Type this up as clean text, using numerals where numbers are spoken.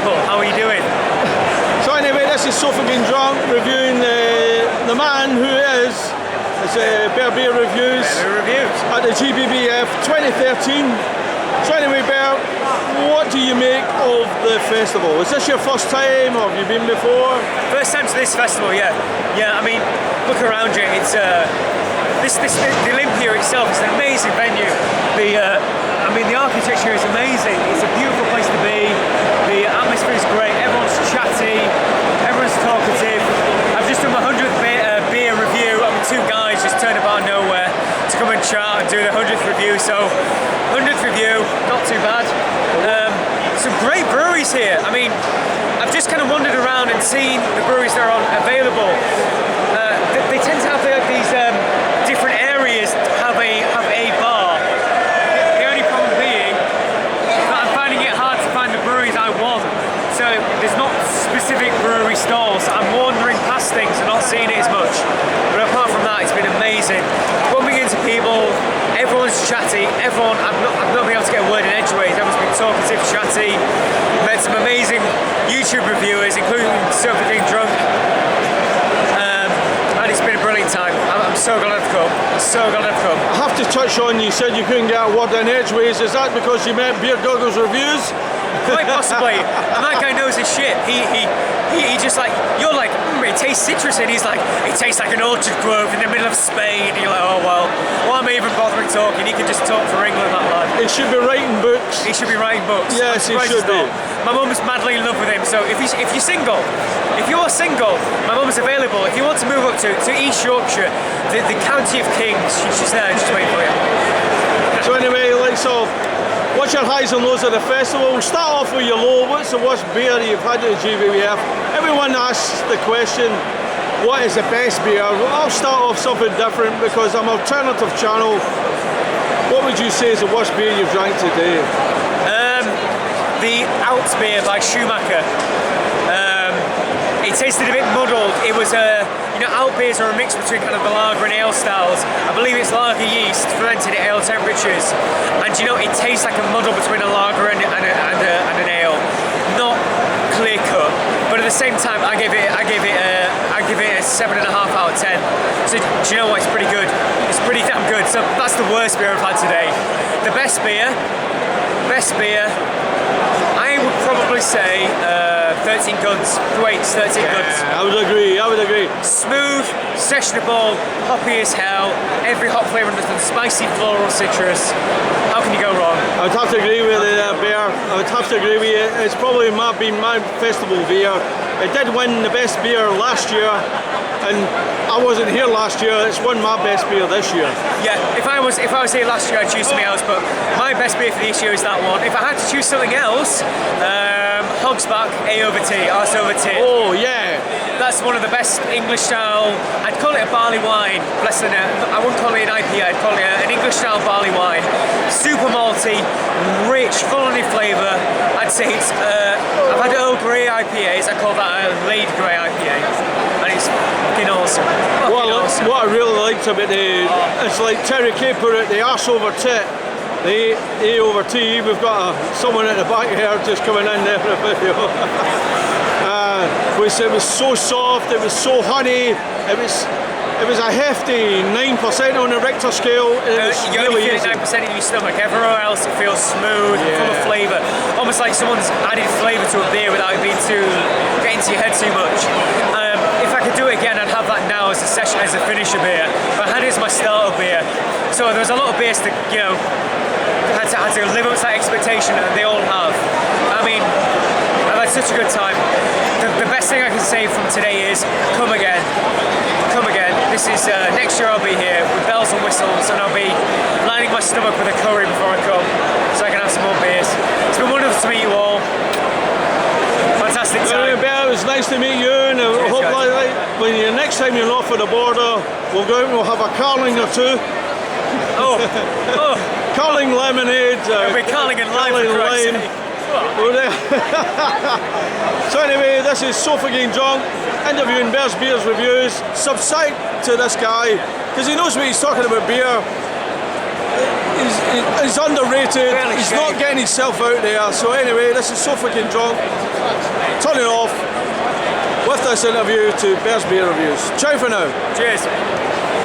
people. How are you doing? So anyway, this is Sofa Getting Drunk reviewing the man who is BearBeerReviews at the GBBF 2013. So anyway, Bear, what do you make of the festival? Is this your first time, or have you been before? First time to this festival, yeah. Yeah, I mean, look around you. It's the Olympia itself is an amazing venue. I mean, the architecture is amazing. It's a beautiful place to be. The atmosphere is great. Everyone's chatty. Everyone's talkative. I've just done my 100th beer review. I mean, two guys just turned up out of nowhere to come and chat and do the 100th review. So, 100th review, not too bad. Some great breweries here. I mean, I've just kind of wandered around and seen the breweries that are available. They tend to have these different areas have a bar. The only problem being that I'm finding it hard to find the breweries I want. So there's not specific brewery stalls. I'm wandering past things and not seeing it as much. But apart from that, it's been amazing. Bumping into people, everyone's chatty. I've not been able to get a word in edgeways. Everyone's been talkative, chatty. Met some amazing YouTube reviewers, including Sofa Getting Drunk. It's been a brilliant time. I'm so glad I've come. So glad I've come. I have to touch on, you said you couldn't get a word in edgeways. Is that because you met Beer Goggles Reviews? Quite possibly. And that guy knows his shit. He just like, you're like, it tastes citrusy, and he's like, it tastes like an orchard grove in the middle of Spain. And you're like, oh well, why am I even bothering talking? He can just talk for England, that lad. He should be writing books. He should be writing books. Yes, he should be. My mum's madly in love with him, so if you're single, my mum's available. If you want to move up to East Yorkshire, the county of Kings, she's there, just waiting for you. So anyway, what's your highs and lows of the festival? We'll start off with your low. What's the worst beer you've had at the GBBF? Everyone asks the question, what is the best beer? I'll start off something different because I'm an alternative channel. What would you say is the worst beer you've drank today? The Alt beer by Schumacher. It tasted a bit muddled. It was Alt beers are a mix between kind of the lager and ale styles. I believe it's lager yeast fermented at ale temperatures, and it tastes like a muddle between a lager and an ale. Not clear cut, but at the same time, I give it a 7.5 out of 10. So do you know what? It's pretty good. It's pretty damn good. So that's the worst beer I've had today. The best beer. I would probably say 13 Guns. Thwaites 13 Guns. I would agree. Smooth, sessionable, hoppy as hell. Every hop flavour under the spicy floral citrus. How can you go wrong? I would have to agree with Bear. I would have to agree with you. It's probably been my festival beer. It did win the best beer last year, and I wasn't here last year. It's won my best beer this year. Yeah, if I was here last year, I'd choose something else, but my best beer for this year is that one. If I had to choose something else, Hogsback Arse over tea. Oh yeah, that's one of the best English style. I'd call it a barley wine. Bless the net. I wouldn't call it an IPA. I'd call it an English style barley wine. Super malty, rich, full on in flavour. I'd say it's. I've had Earl Grey IPAs. I call that a Lade Grey IPA, and it's fucking awesome. What I really liked about it's like Terry Kay put it, the arse over tit. The A over T. We've got someone at the back here just coming in there for a video. It was so soft, it was so honey, it was a hefty 9% on the Richter scale. You only feel it 9% in your stomach. Everywhere else it feels smooth, full of flavour. Almost like someone's added flavour to a beer without it being getting to your head too much. If I could do it again, I'd have that now as a finisher beer. But I had it as my starter beer. So there was a lot of beers that had to live up to that expectation, and they all have. I mean, I've had such a good time. The best thing I can say from today is come again. This is next year. I'll be here with bells and whistles, and I'll be lining my stomach with a curry before I come, so I can have some more beers. It's been wonderful to meet you all. Fantastic time. It was nice to meet you, and I hope when next time you're off at the border, we'll go out and we'll have a carling or two. Carling lemonade. It'll be carling and lime. So anyway, this is Sofa Getting Drunk, interviewing BearBeerReviews. Subscribe to this guy, because he knows what he's talking about beer. he's underrated. Barely He's not shaved. getting himself out there. So anyway, this is so fucking drunk. Turn it off with this interview to Bear's Beer Reviews. Ciao for now. Cheers.